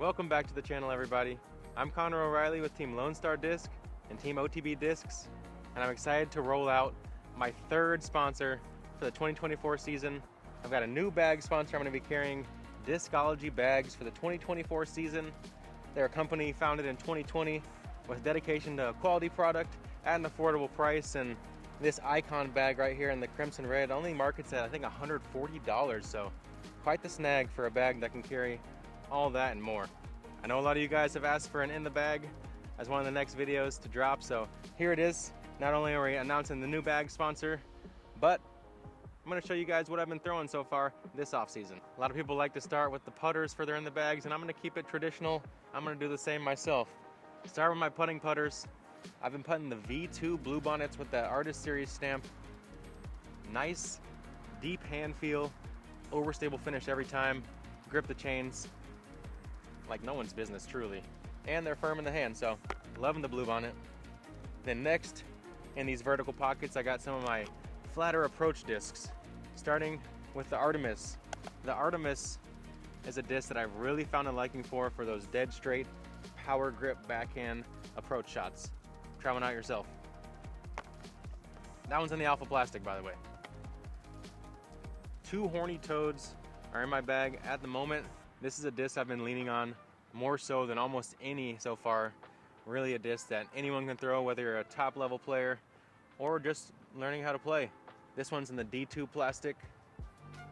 Welcome back to the channel, everybody. I'm Connor O'Reilly with Team Lone Star Disc and Team OTB Discs, and I'm excited to roll out my third sponsor for the 2024 season. I've got a new bag sponsor. I'm going to be carrying Discology bags for the 2024 season. They're a company founded in 2020 with dedication to a quality product at an affordable price, and this icon bag right here in the crimson red only markets at I think $140, so quite the snag for a bag that can carry all that and more. I know a lot of you guys have asked for an in the bag as one of the next videos to drop, so here it is. Not only are we announcing the new bag sponsor, but I'm going to show you guys what I've been throwing so far this off season. A lot of people like to start with the putters for their in the bags, and I'm going to keep it traditional. I'm going to do the same myself. Start with my putting putters. I've been putting the V2 Blue Bonnets with that Artist Series stamp. Nice, deep hand feel, overstable finish every time. Grip the chains like no one's business, truly. And they're firm in the hand, so loving the Blue Bonnet. Then next, in these vertical pockets, I got some of my flatter approach discs, starting with the Artemis. The Artemis is a disc that I've really found a liking for those dead straight, power grip backhand approach shots. Try one out yourself. That one's in the Alpha Plastic, by the way. Two Horny Toads are in my bag at the moment. This is a disc I've been leaning on more so than almost any so far. Really a disc that anyone can throw, whether you're a top level player or just learning how to play. This one's in the D2 plastic.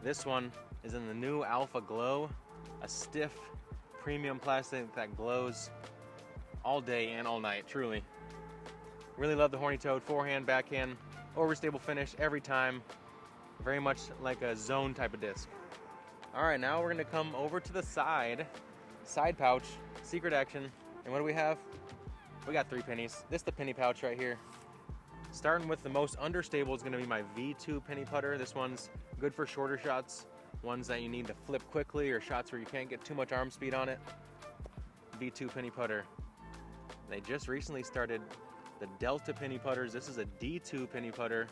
This one is in the new Alpha Glow, a stiff premium plastic that glows all day and all night, truly. Really love the Horny Toad, forehand, backhand, overstable finish every time. Very much like a zone type of disc. All right, now we're gonna come over to the side pouch, secret action. And what do we have? We got 3 pennies. This is the penny pouch right here. Starting with the most understable is gonna be my V2 penny putter. This one's good for shorter shots, ones that you need to flip quickly or shots where you can't get too much arm speed on it. V2 penny putter. They just recently started the Delta penny putters. This is a D2 penny putter.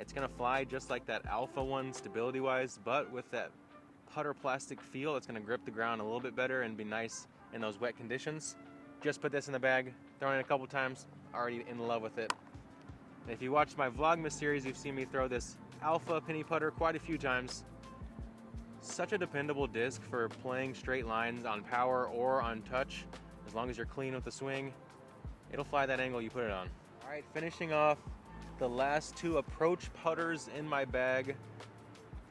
It's gonna fly just like that Alpha one stability wise, but with that putter plastic feel, it's gonna grip the ground a little bit better and be nice in those wet conditions. Just put this in the bag, thrown it a couple times, already in love with it. And if you watched my Vlogmas series, you've seen me throw this Alpha penny putter quite a few times. Such a dependable disc for playing straight lines on power or on touch. As long as you're clean with the swing, it'll fly that angle you put it on. All right, finishing off the last 2 approach putters in my bag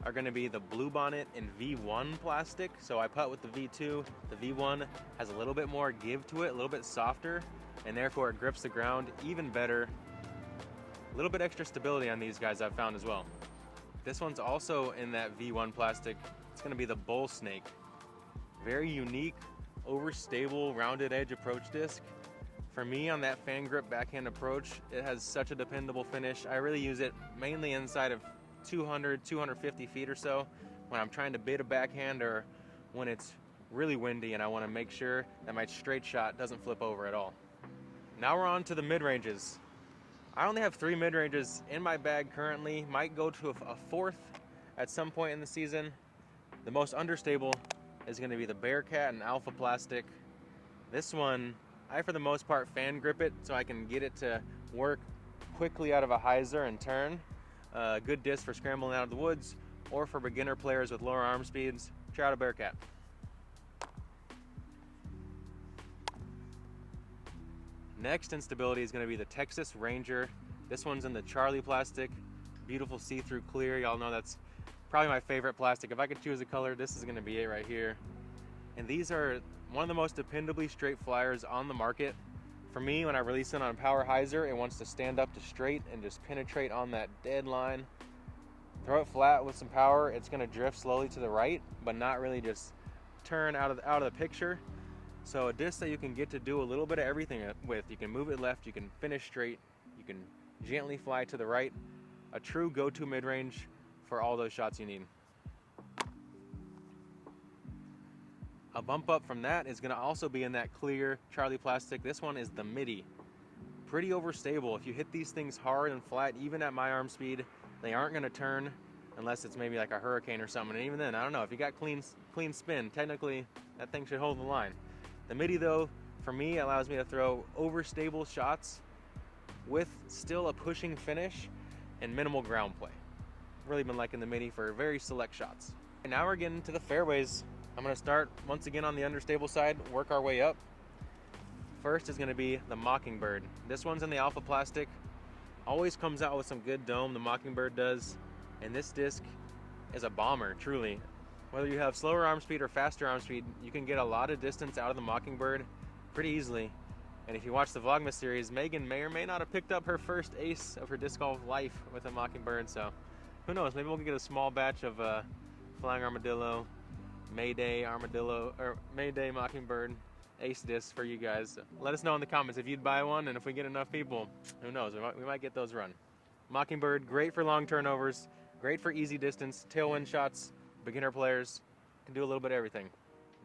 are going to be the Blue Bonnet in V1 plastic. So I putt with the V2. The V1 has a little bit more give to it, a little bit softer, and therefore it grips the ground even better. A little bit extra stability on these guys I've found as well. This one's also in that V1 plastic. It's going to be the Bull Snake. Very unique, overstable, rounded edge approach disc. For me, on that fan grip backhand approach, it has such a dependable finish. I really use it mainly inside of 200, 250 feet or so when I'm trying to bait a backhand or when it's really windy and I want to make sure that my straight shot doesn't flip over at all. Now we're on to the mid-ranges. I only have 3 mid-ranges in my bag currently. Might go to a 4th at some point in the season. The most understable is going to be the Bearcat and Alpha Plastic. This one, I for the most part fan grip it so I can get it to work quickly out of a hyzer and turn. Good disc for scrambling out of the woods or for beginner players with lower arm speeds. Try out a Bearcat. Next in stability is going to be the Texas Ranger. This one's in the Charlie plastic. Beautiful see-through clear. Y'all know that's probably my favorite plastic. If I could choose a color, this is going to be it right here. And these are one of the most dependably straight flyers on the market. For me, when I release it on a power hyzer, it wants to stand up to straight and just penetrate on that dead line. Throw it flat with some power, it's gonna drift slowly to the right, but not really just turn out of the picture. So a disc that you can get to do a little bit of everything with. You can move it left, you can finish straight, you can gently fly to the right. A true go-to mid-range for all those shots you need. A bump up from that is gonna also be in that clear Charlie plastic. This one is the Midi. Pretty overstable. If you hit these things hard and flat, even at my arm speed, they aren't gonna turn unless it's maybe like a hurricane or something. And even then, I don't know, if you got clean spin, technically that thing should hold the line. The MIDI though, for me, allows me to throw overstable shots with still a pushing finish and minimal ground play. Really been liking the MIDI for very select shots. And now we're getting to the fairways. I'm gonna start once again on the understable side, work our way up. First is gonna be the Mockingbird. This one's in the Alpha Plastic. Always comes out with some good dome, the Mockingbird does. And this disc is a bomber, truly. Whether you have slower arm speed or faster arm speed, you can get a lot of distance out of the Mockingbird pretty easily. And if you watch the Vlogmas series, Megan may or may not have picked up her first ace of her disc golf life with a Mockingbird, so who knows, maybe we'll get a small batch of Flying Armadillo, Mayday Armadillo, or Mayday Mockingbird ace discs for you guys. Let us know in the comments if you'd buy one, and if we get enough people, who knows, we might get those run. Mockingbird, great for long turnovers, great for easy distance, tailwind shots, beginner players, can do a little bit of everything.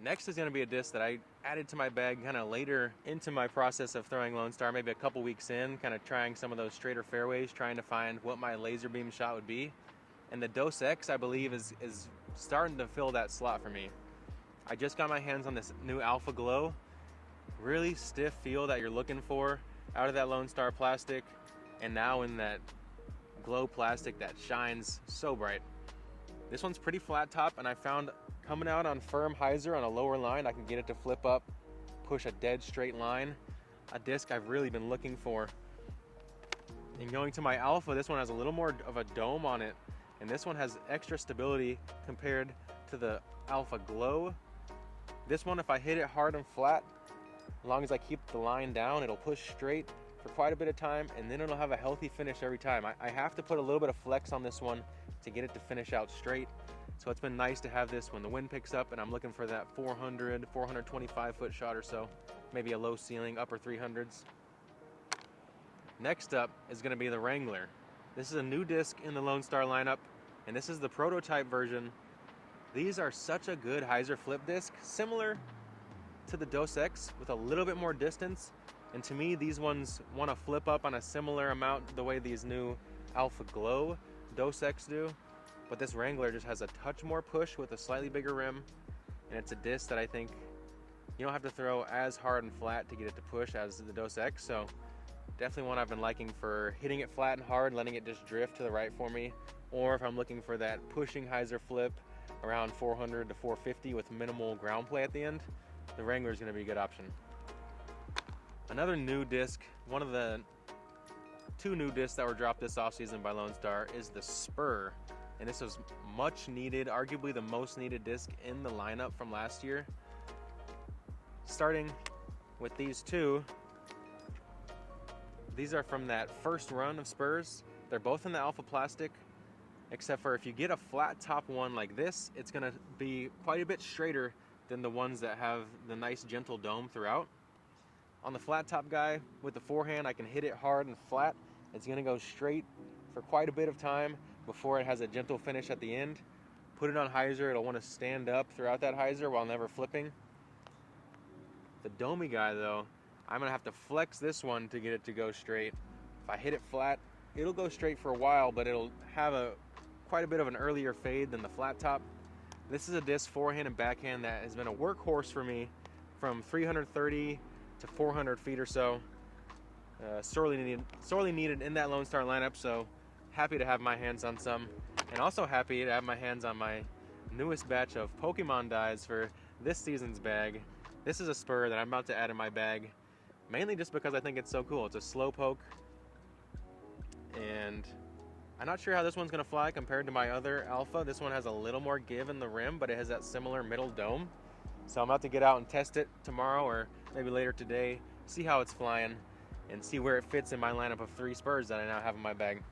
Next is going to be a disc that I added to my bag kind of later into my process of throwing Lone Star, maybe a couple weeks in, kind of trying some of those straighter fairways, trying to find what my laser beam shot would be. And the Dos X, I believe, is starting to fill that slot for me. I just got my hands on this new Alpha Glow. Really stiff feel that you're looking for out of that Lone Star plastic, and now in that glow plastic that shines so bright. This one's pretty flat top, and I found coming out on firm hyzer on a lower line, I can get it to flip up, push a dead straight line. A disc I've really been looking for. And going to my Alpha, this one has a little more of a dome on it, and this one has extra stability compared to the Alpha Glow. This one, if I hit it hard and flat, as long as I keep the line down, it'll push straight for quite a bit of time, and then it'll have a healthy finish every time. I have to put a little bit of flex on this one to get it to finish out straight. So it's been nice to have this when the wind picks up and I'm looking for that 400, 425 foot shot or so, maybe a low ceiling, upper 300s. Next up is going to be the Wrangler. This is a new disc in the Lone Star lineup, and this is the prototype version. These are such a good hyzer flip disc, similar to the Dos X with a little bit more distance. And to me, these ones want to flip up on a similar amount the way these new Alpha Glow Dos X do. But this Wrangler just has a touch more push with a slightly bigger rim, and it's a disc that I think you don't have to throw as hard and flat to get it to push as the Dos X, so definitely one I've been liking for hitting it flat and hard, letting it just drift to the right for me, or if I'm looking for that pushing hyzer flip around 400 to 450 with minimal ground play at the end, the Wrangler is going to be a good option. Another new disc, one of the two new discs that were dropped this offseason by Lone Star, is the Spur. And this was much needed, arguably the most needed disc in the lineup from last year. Starting with these two, these are from that first run of Spurs. They're both in the Alpha Plastic, except for if you get a flat top one like this, it's gonna be quite a bit straighter than the ones that have the nice gentle dome throughout. On the flat top guy, with the forehand, I can hit it hard and flat. It's gonna go straight for quite a bit of time before it has a gentle finish at the end. Put it on hyzer, it'll want to stand up throughout that hyzer while never flipping. The domey guy though, I'm gonna have to flex this one to get it to go straight. If I hit it flat, it'll go straight for a while, but it'll have quite a bit of an earlier fade than the flat top. This is a disc forehand and backhand that has been a workhorse for me from 330 to 400 feet or so. Sorely needed in that Lone Star lineup, so happy to have my hands on some, and also happy to have my hands on my newest batch of Pokemon dies for this season's bag. This is a Spur that I'm about to add in my bag, mainly just because I think it's so cool. It's a slow poke, and I'm not sure how this one's gonna fly compared to my other Alpha. This one has a little more give in the rim, but it has that similar middle dome. So I'm about to get out and test it tomorrow or maybe later today, see how it's flying, and see where it fits in my lineup of 3 Spurs that I now have in my bag.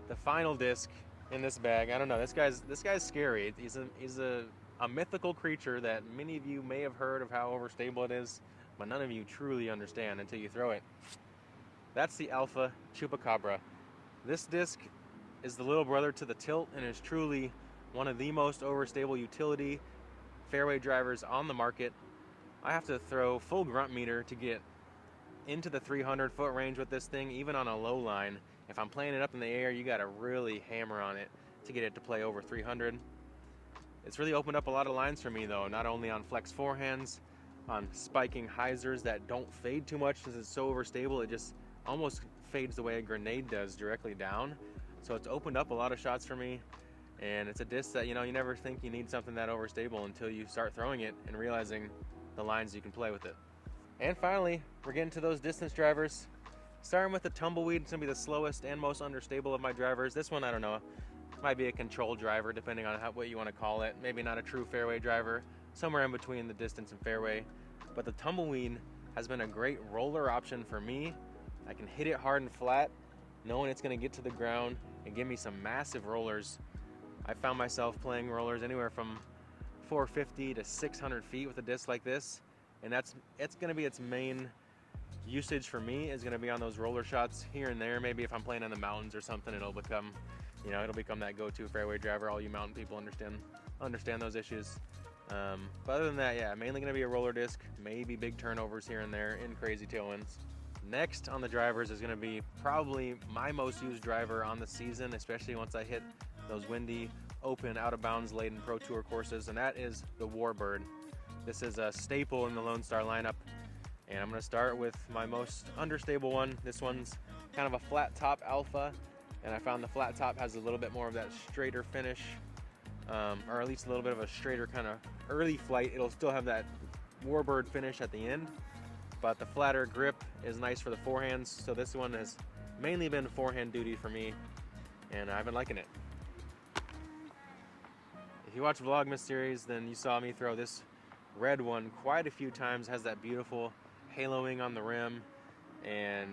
The final disc in this bag, I don't know, this guy's scary. He's a mythical creature that many of you may have heard of how overstable it is, but none of you truly understand until you throw it. That's the Alpha Chupacabra. This disc is the little brother to the Tilt and is truly one of the most overstable utility fairway drivers on the market. I have to throw full grunt meter to get into the 300 foot range with this thing, even on a low line. If I'm playing it up in the air, you gotta really hammer on it to get it to play over 300. It's really opened up a lot of lines for me though, not only on flex forehands, on spiking hyzers that don't fade too much since it's so overstable. It just almost fades the way a grenade does, directly down. So it's opened up a lot of shots for me, and it's a disc that, you know, you never think you need something that overstable until you start throwing it and realizing the lines you can play with it. And finally, we're getting to those distance drivers. Starting with the tumbleweed, it's gonna be the slowest and most understable of my drivers. This one, I don't know, might be a control driver depending on what you want to call it. Maybe not a true fairway driver, somewhere in between the distance and fairway. But the tumbleweed has been a great roller option for me. I can hit it hard and flat, knowing it's gonna get to the ground and give me some massive rollers. I found myself playing rollers anywhere from 450 to 600 feet with a disc like this, and it's gonna be its main usage for me, is gonna be on those roller shots here and there. Maybe if I'm playing in the mountains or something, it'll become that go-to fairway driver. All you mountain people understand those issues. But other than that, yeah, mainly gonna be a roller disc, maybe big turnovers here and there in crazy tailwinds. Next on the drivers is gonna be probably my most used driver on the season, especially once I hit those windy, open, out of bounds laden Pro Tour courses, and that is the Warbird. This is a staple in the Lone Star lineup, and I'm gonna start with my most understable one. This one's kind of a flat top alpha, and I found the flat top has a little bit more of that straighter finish, or at least a little bit of a straighter kind of early flight. It'll still have that Warbird finish at the end, but the flatter grip is nice for the forehands. So this one has mainly been forehand duty for me, and I've been liking it. If you watch Vlogmas series, then you saw me throw this red one quite a few times. It has that beautiful haloing on the rim, and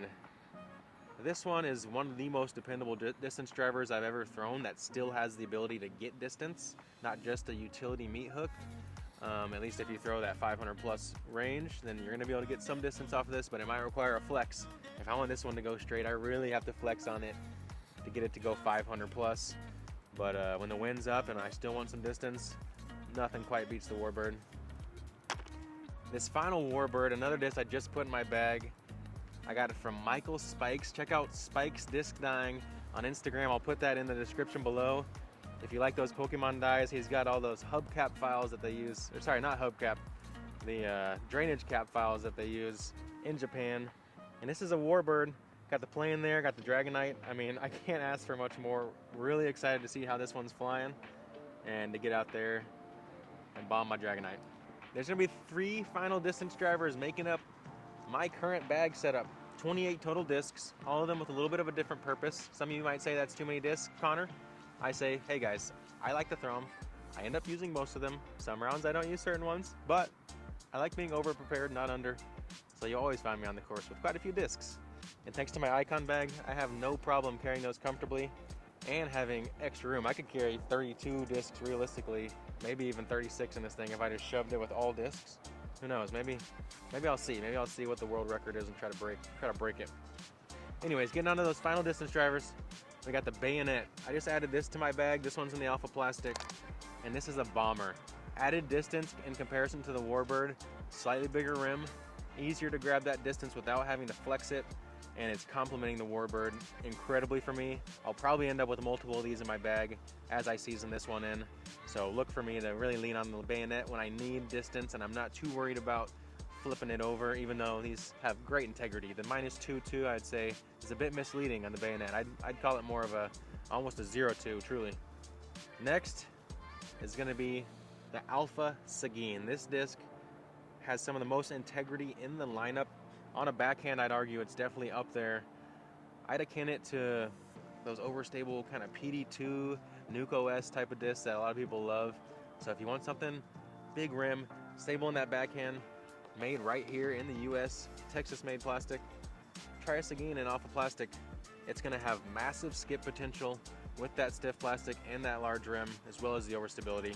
this one is one of the most dependable distance drivers I've ever thrown that still has the ability to get distance, not just a utility meat hook. At least if you throw that 500 plus range, then you're gonna be able to get some distance off of this, but it might require a flex. If I want this one to go straight, I really have to flex on it to get it to go 500 plus. But when the wind's up and I still want some distance, nothing quite beats the Warbird. This final Warbird, another disc I just put in my bag. I got it from Michael Spikes. Check out Spikes Disc Dyeing on Instagram. I'll put that in the description below. If you like those Pokemon dyes, he's got all those hubcap files that they use. Or sorry, not hubcap. The drainage cap files that they use in Japan. And this is a Warbird. Got the plane there, got the Dragonite. I mean, I can't ask for much more. Really excited to see how this one's flying and to get out there and bomb my Dragonite. There's gonna be 3 final distance drivers making up my current bag setup. 28 total discs, all of them with a little bit of a different purpose. Some of you might say that's too many discs, Connor. I say, hey guys, I like to throw them. I end up using most of them. Some rounds I don't use certain ones, but I like being over prepared, not under. So you always find me on the course with quite a few discs. And thanks to my Icon bag, I have no problem carrying those comfortably and having extra room. I could carry 32 discs realistically, maybe even 36 in this thing if I just shoved it with all discs. Who knows? Maybe I'll see. Maybe I'll see what the world record is and try to break it. Anyways, getting on to those final distance drivers, we got the Bayonet. I just added this to my bag. This one's in the Alpha Plastic, and this is a bomber. Added distance in comparison to the Warbird, slightly bigger rim, easier to grab that distance without having to flex it, and it's complementing the Warbird incredibly for me. I'll probably end up with multiple of these in my bag as I season this one in. So look for me to really lean on the Bayonet when I need distance and I'm not too worried about flipping it over, even though these have great integrity. The -2.2, I'd say, is a bit misleading on the Bayonet. I'd call it more of almost a 0.2, truly. Next is gonna be the Alpha Seguin. This disc has some of the most integrity in the lineup. On a backhand, I'd argue it's definitely up there. I'd akin it to those overstable kind of PD2, Nuke OS type of discs that a lot of people love. So if you want something big rim, stable in that backhand, made right here in the US, Texas-made plastic, try a Seguin in Alpha Plastic. It's gonna have massive skip potential with that stiff plastic and that large rim, as well as the overstability.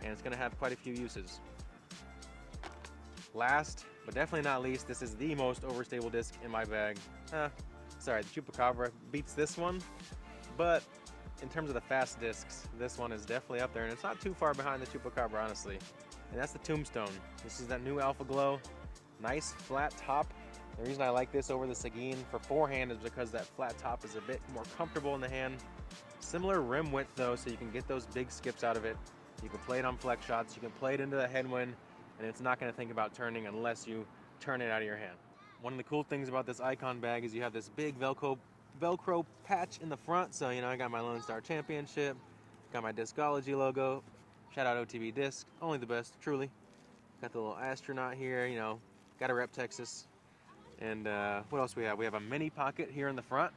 And it's gonna have quite a few uses. Last, but definitely not least, this is the most overstable disc in my bag. Sorry, the Chupacabra beats this one, but in terms of the fast discs, this one is definitely up there, and it's not too far behind the Chupacabra, honestly. And that's the Tombstone. This is that new Alpha Glow. Nice flat top. The reason I like this over the Seguin for forehand is because that flat top is a bit more comfortable in the hand. Similar rim width though, so you can get those big skips out of it. You can play it on flex shots, you can play it into the headwind, and it's not going to think about turning unless you turn it out of your hand. One of the cool things about this Icon bag is you have this big Velcro patch in the front. So, you know, I got my Lone Star Championship, got my Discology logo. Shout out OTB Discs, only the best, truly. Got the little astronaut here, you know, got to rep Texas. And what else we have? We have a mini pocket here in the front.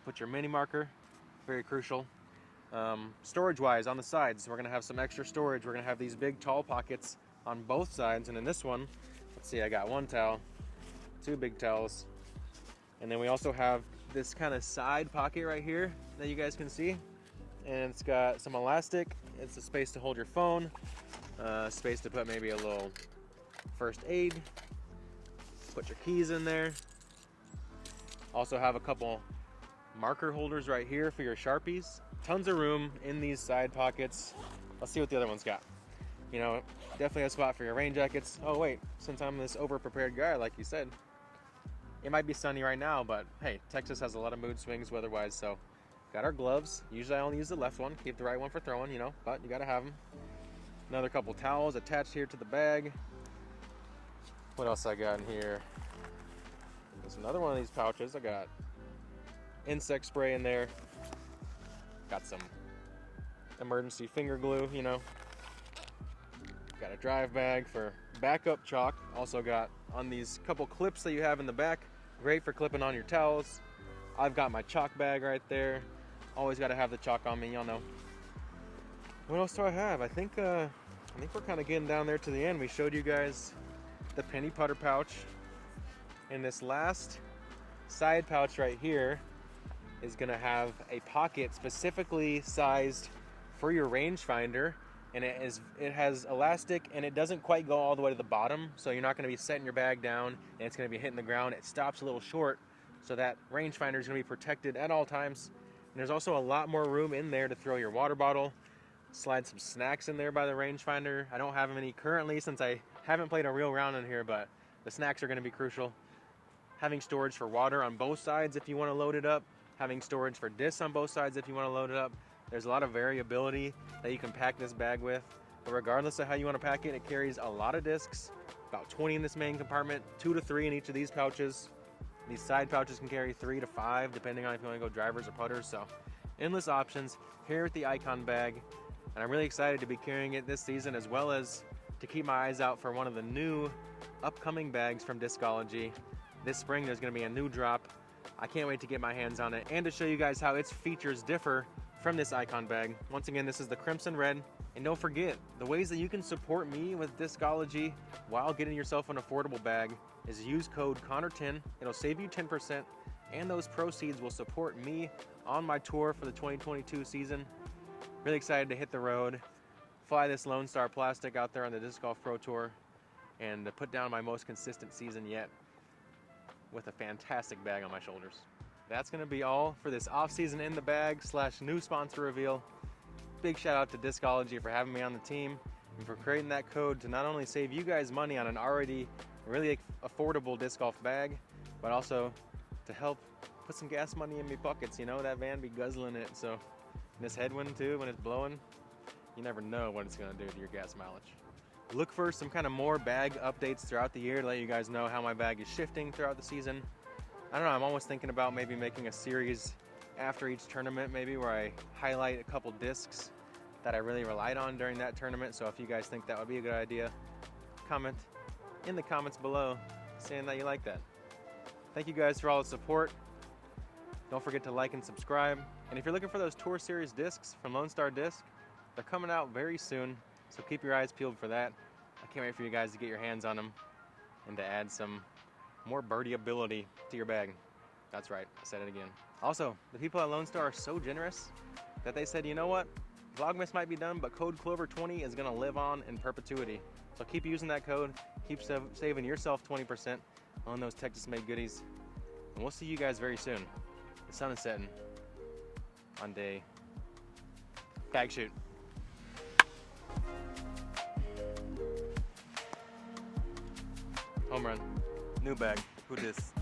Put your mini marker, very crucial. Storage-wise, on the sides, we're going to have some extra storage. We're going to have these big tall pockets on both sides. And in this one, let's see, I got one towel, two big towels. And then we also have this kind of side pocket right here that you guys can see. And it's got some elastic. It's a space to hold your phone, space to put maybe a little first aid. Put your keys in there. Also have a couple marker holders right here for your Sharpies. Tons of room in these side pockets. Let's see what the other one's got. You know, definitely a spot for your rain jackets. Oh wait, since I'm this over-prepared guy, like you said, it might be sunny right now, but hey, Texas has a lot of mood swings weather-wise, so got our gloves. Usually I only use the left one, keep the right one for throwing, you know, but you gotta have them. Another couple towels attached here to the bag. What else I got in here? There's another one of these pouches. I got insect spray in there. Got some emergency finger glue, you know. Got a drive bag for backup chalk. Also got on these couple clips that you have in the back. Great for clipping on your towels. I've got my chalk bag right there. Always got to have the chalk on me, y'all know. What else do I have? I think we're kind of getting down there to the end. We showed you guys the penny putter pouch. And this last side pouch right here is gonna have a pocket specifically sized for your rangefinder, and it has elastic, and it doesn't quite go all the way to the bottom, so you're not gonna be setting your bag down and it's gonna be hitting the ground. It stops a little short, so that rangefinder is gonna be protected at all times. And there's also a lot more room in there to throw your water bottle, slide some snacks in there by the rangefinder. I don't have any currently since I haven't played a real round in here, but the snacks are gonna be crucial. Having storage for water on both sides if you want to load it up. Having storage for discs on both sides if you want to load it up. There's a lot of variability that you can pack this bag with. But regardless of how you want to pack it, it carries a lot of discs. About 20 in this main compartment, 2 to 3 in each of these pouches. These side pouches can carry 3 to 5 depending on if you want to go drivers or putters. So endless options here at the Icon bag. And I'm really excited to be carrying it this season, as well as to keep my eyes out for one of the new upcoming bags from Discology. This spring there's going to be a new drop. I can't wait to get my hands on it and to show you guys how its features differ from this Icon bag. Once again, this is the Crimson Red. And don't forget, the ways that you can support me with Discology while getting yourself an affordable bag is use code Connor10. It'll save you 10%, and those proceeds will support me on my tour for the 2022 season. Really excited to hit the road, fly this Lone Star plastic out there on the Disc Golf Pro Tour, and to put down my most consistent season yet with a fantastic bag on my shoulders. That's gonna be all for this off-season in the bag / new sponsor reveal. Big shout out to Discology for having me on the team and for creating that code to not only save you guys money on an already really affordable disc golf bag, but also to help put some gas money in me pockets. You know, that van be guzzling it. So this headwind too, when it's blowing, you never know what it's gonna do to your gas mileage. Look for some kind of more bag updates throughout the year to let you guys know how my bag is shifting throughout the season. I don't know, I'm almost thinking about maybe making a series after each tournament, maybe where I highlight a couple discs that I really relied on during that tournament. So if you guys think that would be a good idea, comment in the comments below saying that you like that. Thank you guys for all the support. Don't forget to like and subscribe. And if you're looking for those Tour Series discs from Lone Star Disc, they're coming out very soon. So keep your eyes peeled for that. I can't wait for you guys to get your hands on them and to add some more birdie ability to your bag. That's right, I said it again. Also, the people at Lone Star are so generous that they said, you know what? Vlogmas might be done, but code Clover20 is gonna live on in perpetuity. So keep using that code, keep saving yourself 20% on those Texas-made goodies. And we'll see you guys very soon. The sun is setting on day bag shoot. Home run. New bag. Who dis?